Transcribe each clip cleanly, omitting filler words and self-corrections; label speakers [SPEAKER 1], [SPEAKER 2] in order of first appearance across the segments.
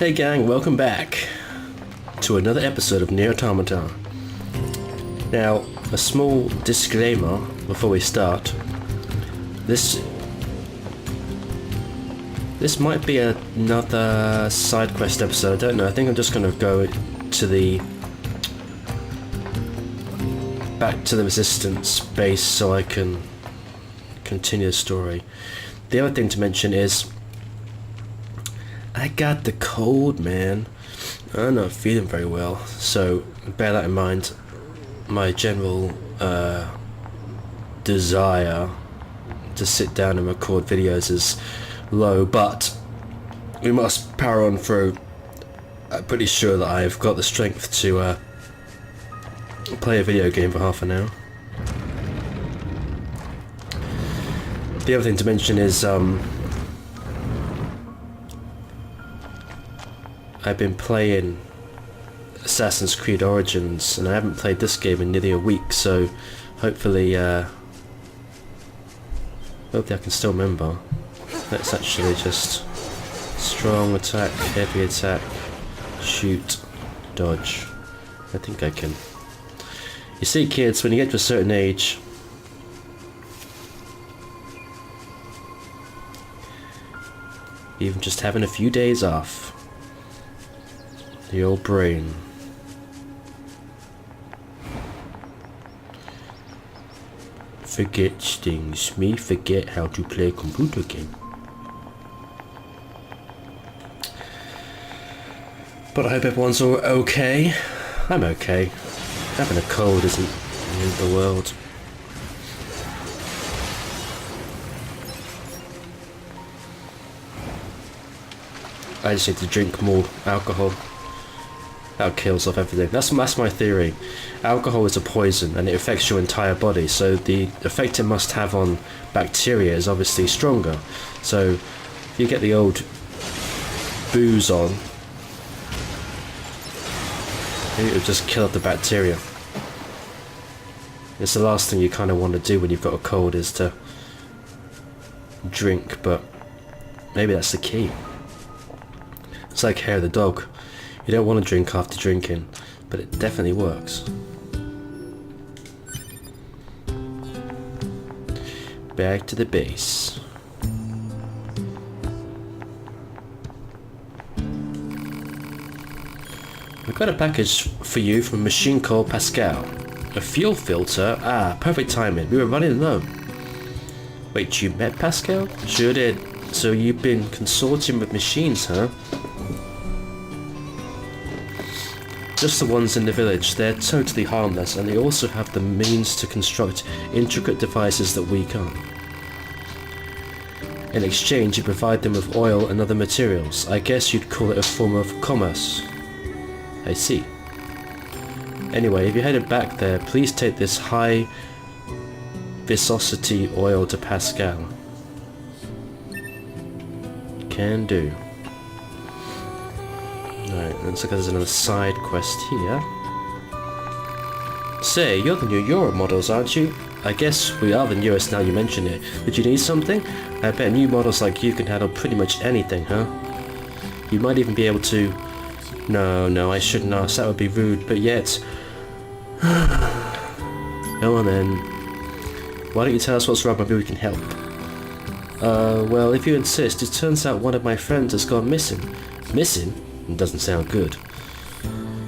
[SPEAKER 1] Hey gang, welcome back to another episode of NieR Automata. Now, a small disclaimer before we start. This might be another side quest episode, I don't know. I think I'm just going to go to back to the Resistance base so I can continue the story. The other thing to mention is I got the cold, man. I'm not feeling very well, so bear that in mind. My general desire to sit down and record videos is low, but we must power on through. I'm pretty sure that I've got the strength to play a video game for half an hour. The other thing to mention is I've been playing Assassin's Creed Origins and I haven't played this game in nearly a week, so hopefully I can still remember. Let's actually just strong attack, heavy attack, shoot, dodge. I think I can. You see kids, when you get to a certain age, even just having a few days off, the old brain forgets things, may forget how to play a computer game. But I hope everyone's all okay. I'm okay. Having a cold isn't the end of the world. I just need to drink more alcohol. That kills off everything. That's my theory. Alcohol is a poison and it affects your entire body, so the effect it must have on bacteria is obviously stronger. So if you get the old booze on, it will just kill off the bacteria. It's the last thing you kind of want to do when you've got a cold, is to drink, but maybe that's the key. It's like hair of the dog. You don't want to drink after drinking, but it definitely works. Back to the base. I've got a package for you from a machine called Pascal. A fuel filter? Ah, perfect timing. We were running low. Wait, you met Pascal? Sure did. So you've been consorting with machines, huh? Just the ones in the village. They're totally harmless, and they also have the means to construct intricate devices that we can't. In exchange, you provide them with oil and other materials. I guess you'd call it a form of commerce. I see. Anyway, if you're headed back there, please take this high viscosity oil to Pascal. Can do. Alright, looks like there's another side quest here. Say, you're the new Euro models, aren't you? I guess we are the newest now you mention it. Did you need something? I bet new models like you can handle pretty much anything, huh? You might even be able to... No, I shouldn't ask, that would be rude, but yet... Go on then. Why don't you tell us what's wrong, maybe we can help. Well, if you insist, it turns out one of my friends has gone missing. Missing? It doesn't sound good.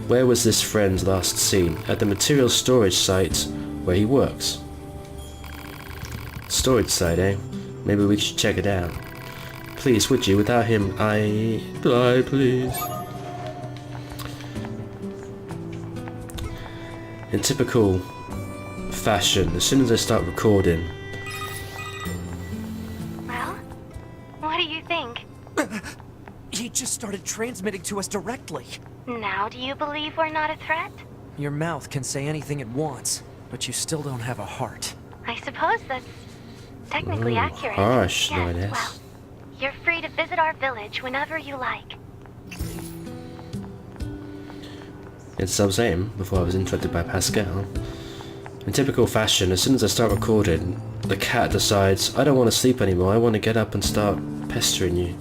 [SPEAKER 1] Where was this friend last seen? At the material storage site where he works. Storage site, eh? Maybe we should check it out. Please, would you? Without him, Fly, please. In typical fashion, as soon as I start recording...
[SPEAKER 2] Well, what do you think?
[SPEAKER 3] He just started transmitting to us directly.
[SPEAKER 2] Now do you believe we're not a threat?
[SPEAKER 3] Your mouth can say anything it wants, but you still don't have a heart.
[SPEAKER 2] I suppose that's technically accurate.
[SPEAKER 1] Harsh, no, it
[SPEAKER 2] Yes,
[SPEAKER 1] is.
[SPEAKER 2] well, you're free to visit our village whenever you like.
[SPEAKER 1] It's the same before I was interrupted by Pascal. In typical fashion, as soon as I start recording, the cat decides, I don't want to sleep anymore, I want to get up and start pestering you.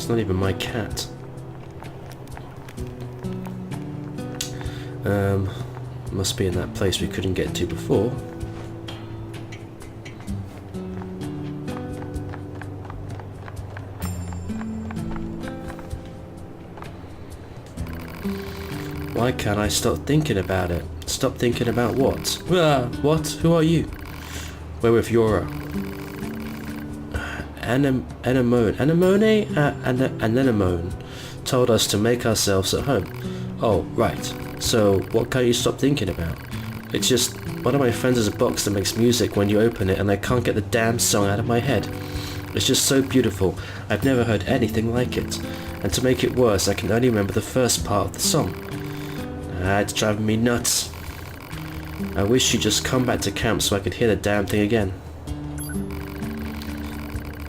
[SPEAKER 1] It's not even my cat. Must be in that place we couldn't get to before. Why can't I stop thinking about it? Stop thinking about what? What? Who are you? We're with Yora. Anemone told us to make ourselves at home. Oh, right. So, what can't you stop thinking about? It's just, one of my friends has a box that makes music when you open it and I can't get the damn song out of my head. It's just so beautiful. I've never heard anything like it. And to make it worse, I can only remember the first part of the song. It's driving me nuts. I wish she'd just come back to camp so I could hear the damn thing again.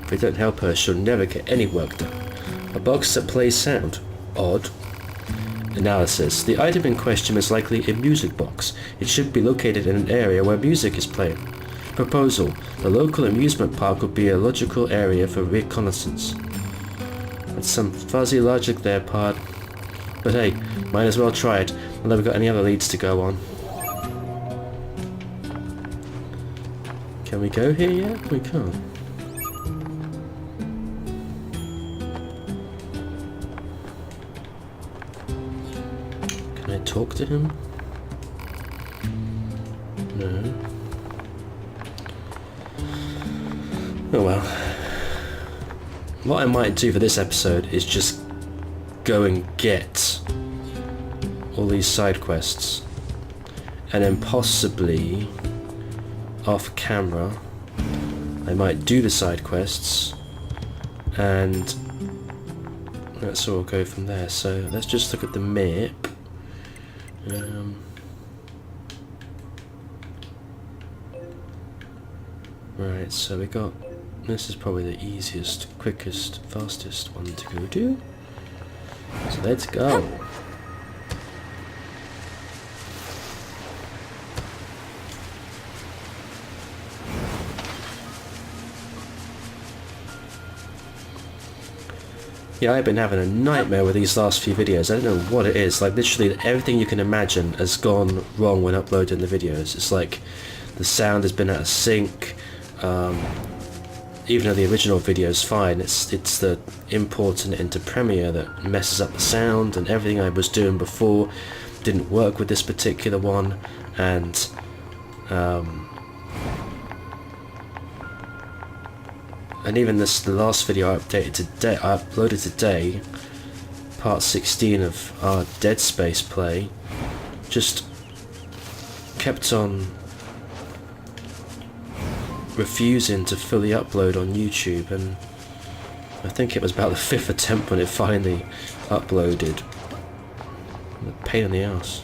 [SPEAKER 1] If we don't help her, she'll never get any work done. A box that plays sound. Odd. Analysis. The item in question is likely a music box. It should be located in an area where music is playing. Proposal. The local amusement park would be a logical area for reconnaissance. That's some fuzzy logic there, Pod. But hey, might as well try it. I've never got any other leads to go on. Can we go here yet? We can't. Can I talk to him? No. Oh well. What I might do for this episode is just go and get all these side quests and then possibly off camera I might do the side quests and that's all go from there. So let's just look at the map. Right, so we got, this is probably the easiest, quickest, fastest one to go to. So let's go. Yeah, I've been having a nightmare with these last few videos. I don't know what it is. Like literally everything you can imagine has gone wrong when uploading the videos. It's like the sound has been out of sync. Even though the original video is fine, it's the importing it into Premiere that messes up the sound, and everything I was doing before didn't work with this particular one, and even the last video I uploaded today, part 16 of our Dead Space play, just kept on refusing to fully upload on YouTube, and I think it was about the 5th attempt when it finally uploaded. A pain in the ass.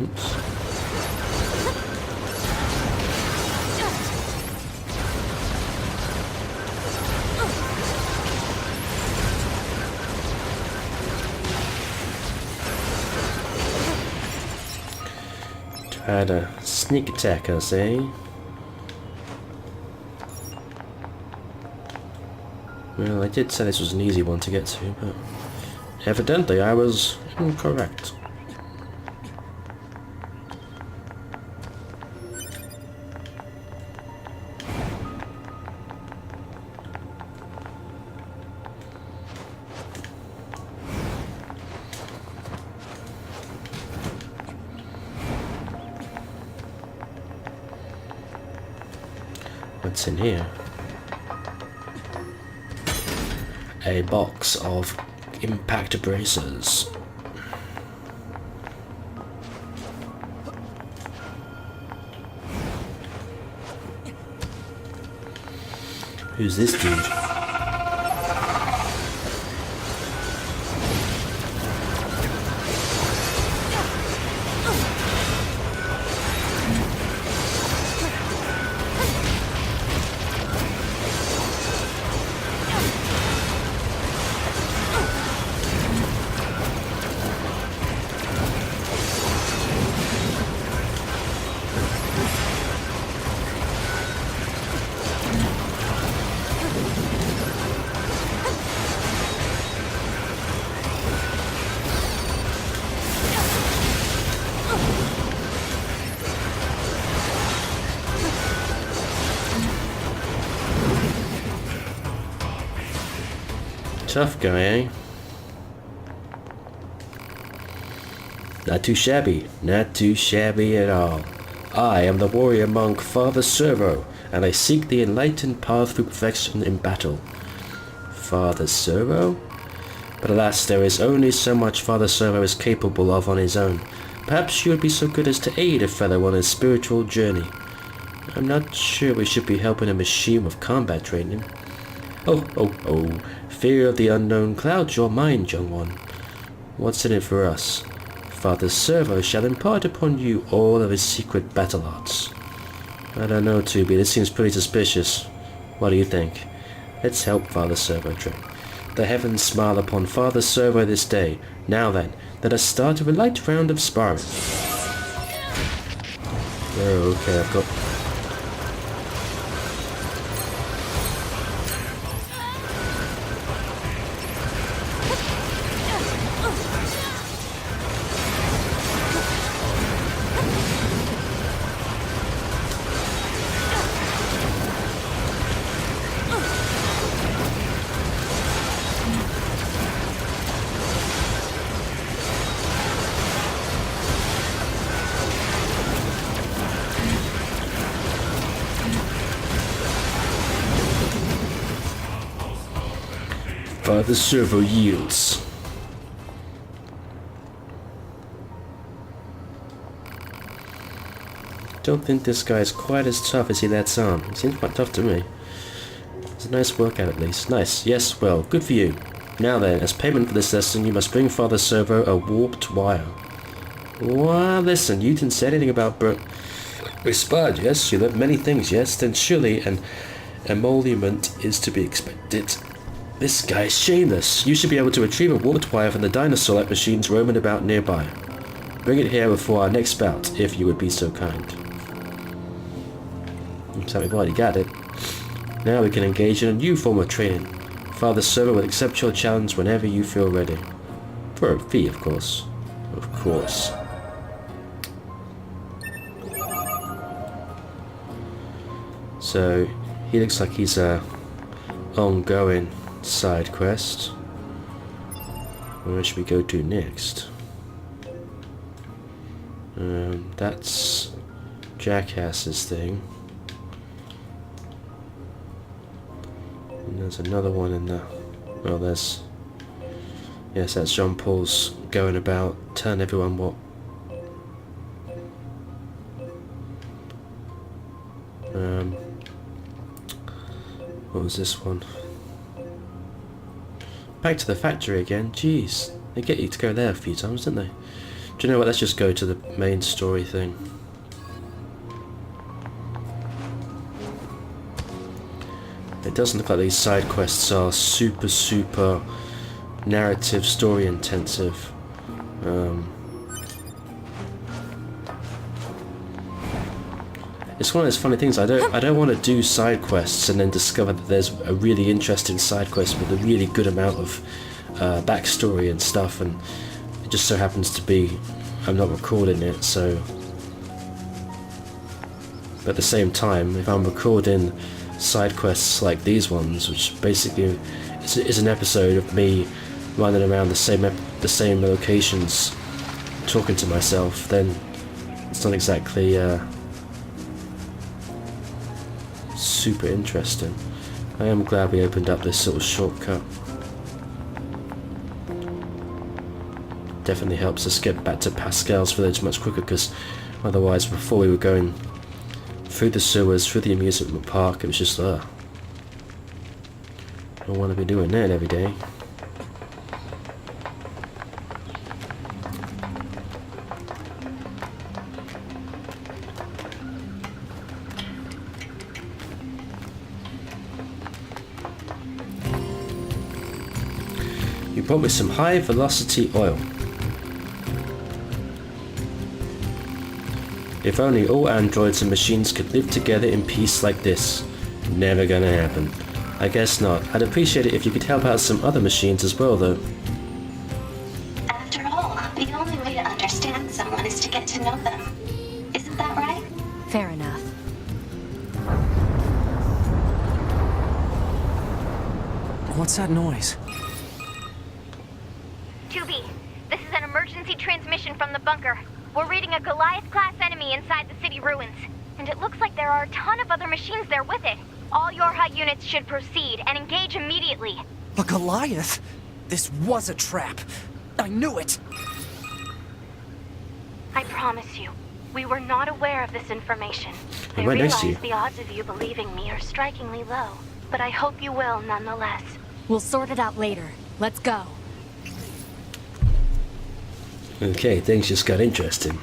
[SPEAKER 1] Oops. Try to sneak attack us, eh? Well, I did say this was an easy one to get to, but evidently I was incorrect. What's in here? A box of impact bracers. Who's this dude? Tough guy, eh? Not too shabby. Not too shabby at all. I am the warrior monk Father Servo, and I seek the enlightened path through perfection in battle. Father Servo? But alas, there is only so much Father Servo is capable of on his own. Perhaps you would be so good as to aid a fellow on his spiritual journey. I'm not sure we should be helping a machine with combat training. Oh. Fear of the unknown clouds your mind, young one. What's in it for us? Father Servo shall impart upon you all of his secret battle arts. I don't know, Tubi. This seems pretty suspicious. What do you think? Let's help Father Servo train. The heavens smile upon Father Servo this day. Now then, let us start with a light round of sparring. Oh, okay, I've got... Father Servo yields. Don't think this guy is quite as tough as he lets on. He seems quite tough to me. It's a nice workout at least. Nice. Yes, well, good for you. Now then, as payment for this lesson, you must bring Father Servo a warped wire. Well, listen, you didn't say anything about we sparred, yes? You learned many things, yes? Then surely an emolument is to be expected. This guy is shameless. You should be able to retrieve a warped wire from the dinosaur-like machines roaming about nearby. Bring it here before our next bout, if you would be so kind. Looks like we've already got it. Now we can engage in a new form of training. Father Servo will accept your challenge whenever you feel ready. For a fee, of course. Of course. So, he looks like he's a ongoing side quest. Where should we go to next? That's Jackass's thing. And there's another one in the... Oh, there's... Yes, that's Jean Paul's going about telling everyone what... What was this one? Back to the factory again. Jeez, they get you to go there a few times, don't they? Do you know what? Let's just go to the main story thing. It doesn't look like these side quests are super narrative, story intensive. It's one of those funny things. I don't want to do side quests and then discover that there's a really interesting side quest with a really good amount of backstory and stuff, and it just so happens to be I'm not recording it. So, but at the same time, if I'm recording side quests like these ones, which basically is an episode of me running around the same locations, talking to myself, then it's not exactly super interesting. I am glad we opened up this sort of shortcut. Definitely helps us get back to Pascal's village much quicker, because otherwise before we were going through the sewers, through the amusement park, it was just I don't want to be doing that every day. You brought me some high velocity oil. If only all androids and machines could live together in peace like this. Never gonna happen. I guess not. I'd appreciate it if you could help out some other machines as well, though.
[SPEAKER 2] After all, the only way to understand someone is to get to know them. Isn't that right?
[SPEAKER 4] Fair enough.
[SPEAKER 3] What's that noise?
[SPEAKER 4] bunker. We're reading a Goliath-class enemy inside the city ruins. And it looks like there are a ton of other machines there with it. All your high units should proceed and engage immediately.
[SPEAKER 3] A Goliath? This was a trap. I knew it!
[SPEAKER 4] I promise you, we were not aware of this information. I
[SPEAKER 1] right next to
[SPEAKER 4] realize
[SPEAKER 1] you.
[SPEAKER 4] the odds of you believing me are strikingly low, but I hope you will nonetheless.
[SPEAKER 5] We'll sort it out later. Let's go.
[SPEAKER 1] Okay, things just got interesting.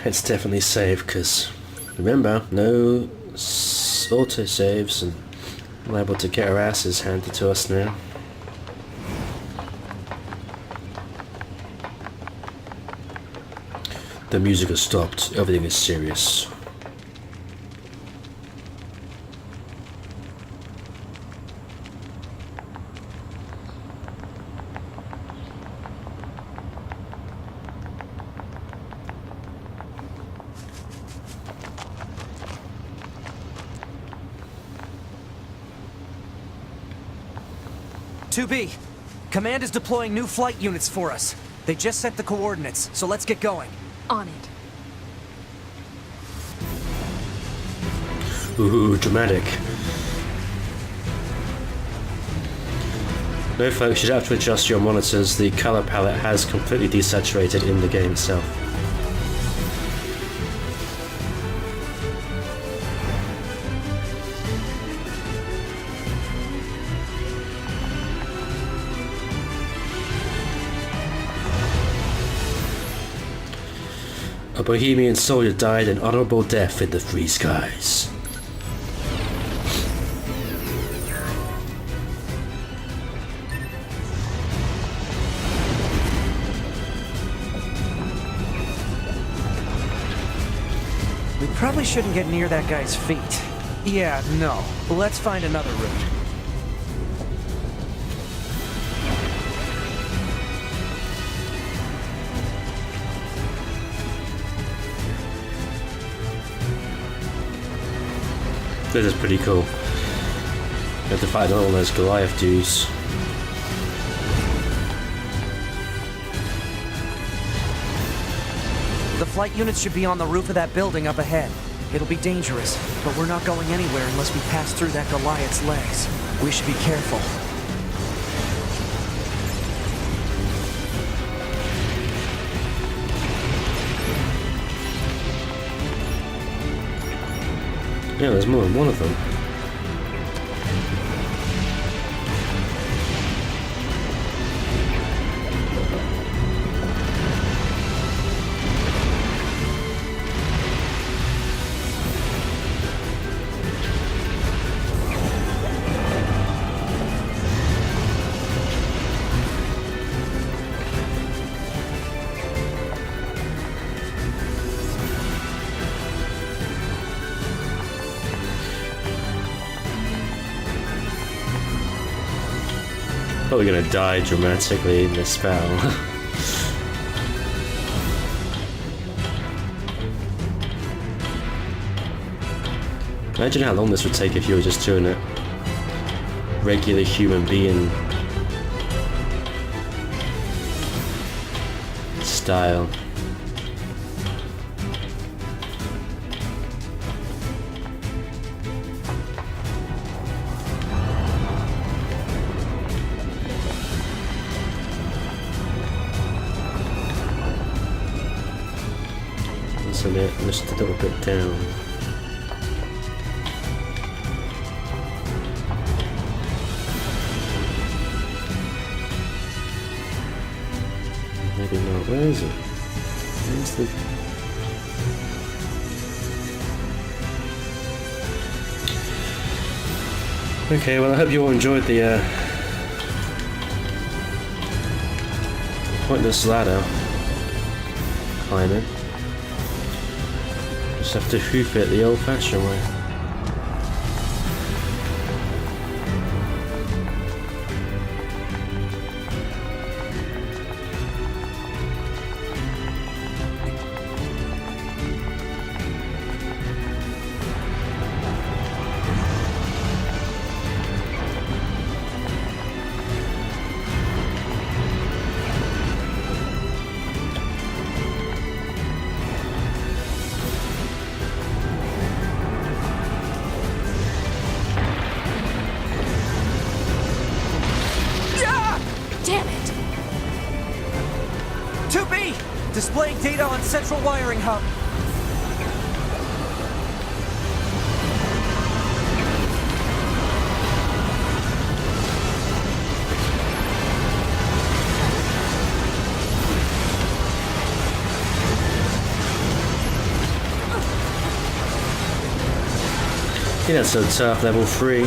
[SPEAKER 1] It's definitely safe, because remember, no auto-saves, and we're able to get our asses handed to us now. The music has stopped, everything is serious.
[SPEAKER 3] B. Command is deploying new flight units for us. They just sent the coordinates, so let's get going.
[SPEAKER 5] On it.
[SPEAKER 1] Ooh, dramatic. No folks, you'd have to adjust your monitors. The color palette has completely desaturated in the game itself. A Bohemian soldier died an honorable death in the free skies.
[SPEAKER 3] We probably shouldn't get near that guy's feet. Yeah, no. Let's find another route.
[SPEAKER 1] This is pretty cool. You have to fight all those Goliath dudes.
[SPEAKER 3] The flight units should be on the roof of that building up ahead. It'll be dangerous, but we're not going anywhere unless we pass through that Goliath's legs. We should be careful.
[SPEAKER 1] Yeah, there's more than one of them. Probably gonna die dramatically in this battle. Imagine how long this would take if you were just doing it regular human being style. Just a little bit down. Maybe not. Where is it? Where's the... Okay, well I hope you all enjoyed the pointless ladder climbing. Just have to hoof it the old-fashioned way.
[SPEAKER 5] Damn it!
[SPEAKER 3] 2B! Displaying data on central wiring hub.
[SPEAKER 1] Yeah, so tough, level 3.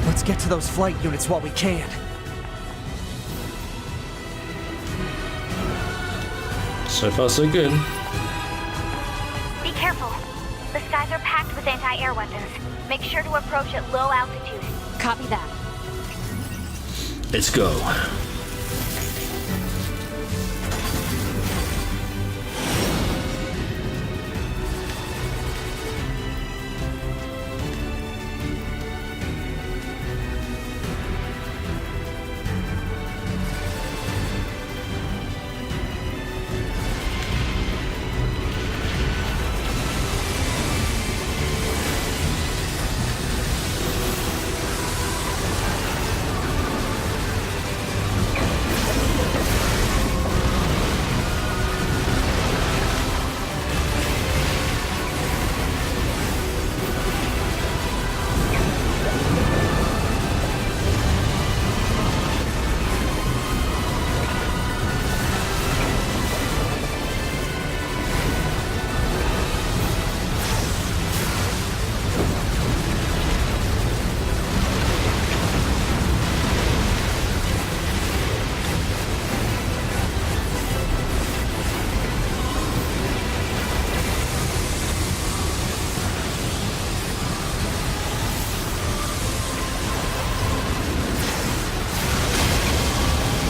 [SPEAKER 3] Let's get to those flight units while we can.
[SPEAKER 1] So far, so good.
[SPEAKER 4] Be careful. The skies are packed with anti-air weapons. Make sure to approach at low altitude.
[SPEAKER 5] Copy that.
[SPEAKER 1] Let's go.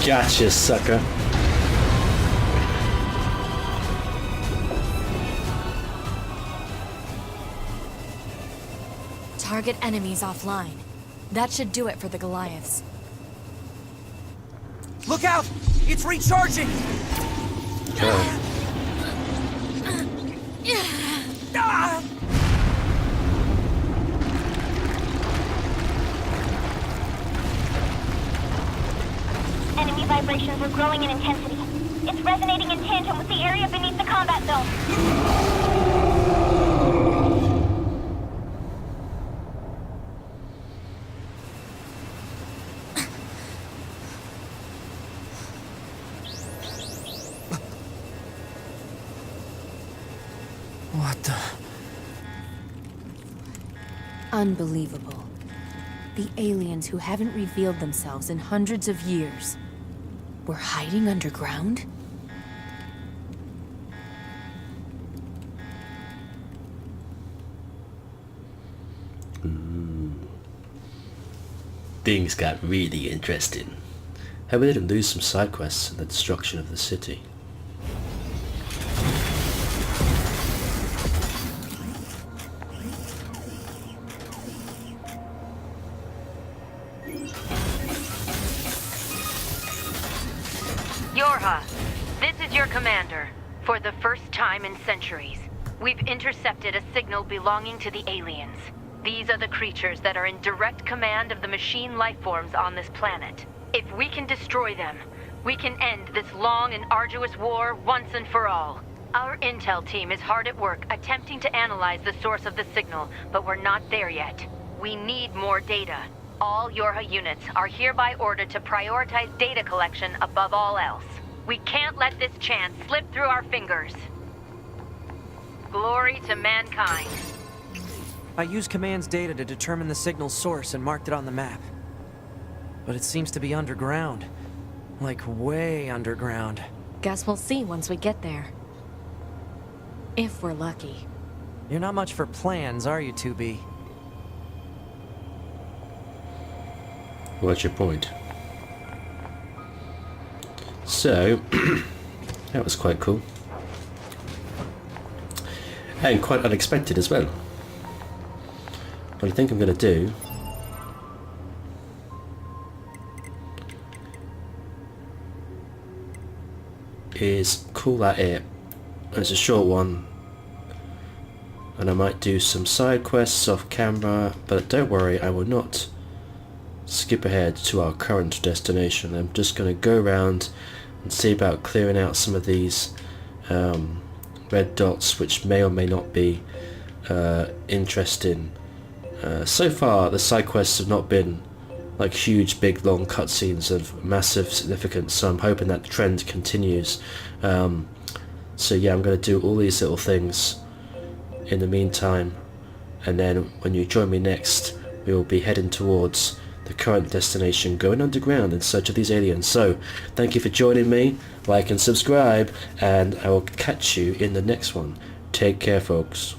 [SPEAKER 1] Gotcha, sucker.
[SPEAKER 5] Target enemies offline. That should do it for the Goliaths.
[SPEAKER 3] Look out! It's recharging!
[SPEAKER 1] Okay.
[SPEAKER 3] Ah!
[SPEAKER 4] Enemy vibrations are growing in intensity. It's resonating in tandem with the area beneath the combat zone.
[SPEAKER 3] What the...
[SPEAKER 5] Unbelievable. The aliens who haven't revealed themselves in hundreds of years were hiding underground?
[SPEAKER 1] Things got really interesting. Hope we didn't lose some side quests in the destruction of the city.
[SPEAKER 6] Yorha, this is your commander. For the first time in centuries, we've intercepted a signal belonging to the aliens. These are the creatures that are in direct command of the machine lifeforms on this planet. If we can destroy them, we can end this long and arduous war once and for all. Our intel team is hard at work attempting to analyze the source of the signal, but we're not there yet. We need more data. All Yorha units are hereby ordered to prioritize data collection above all else. We can't let this chance slip through our fingers. Glory to mankind.
[SPEAKER 3] I used Command's data to determine the signal's source and marked it on the map. But it seems to be underground. Like way underground.
[SPEAKER 5] Guess we'll see once we get there. If we're lucky.
[SPEAKER 3] You're not much for plans, are you, 2B?
[SPEAKER 1] What's your point? So, that was quite cool. And quite unexpected as well. What I think I'm going to do is call that it. It's a short one, and I might do some side quests off camera, but don't worry, I will not skip ahead to our current destination. I'm just going to go around and see about clearing out some of these red dots, which may or may not be interesting. So far the side quests have not been like huge big long cutscenes of massive significance, so I'm hoping that trend continues. So yeah, I'm going to do all these little things in the meantime, and then when you join me next we will be heading towards the current destination, going underground in search of these aliens. So thank you for joining me, like and subscribe, and I will catch you in the next one. Take care, folks.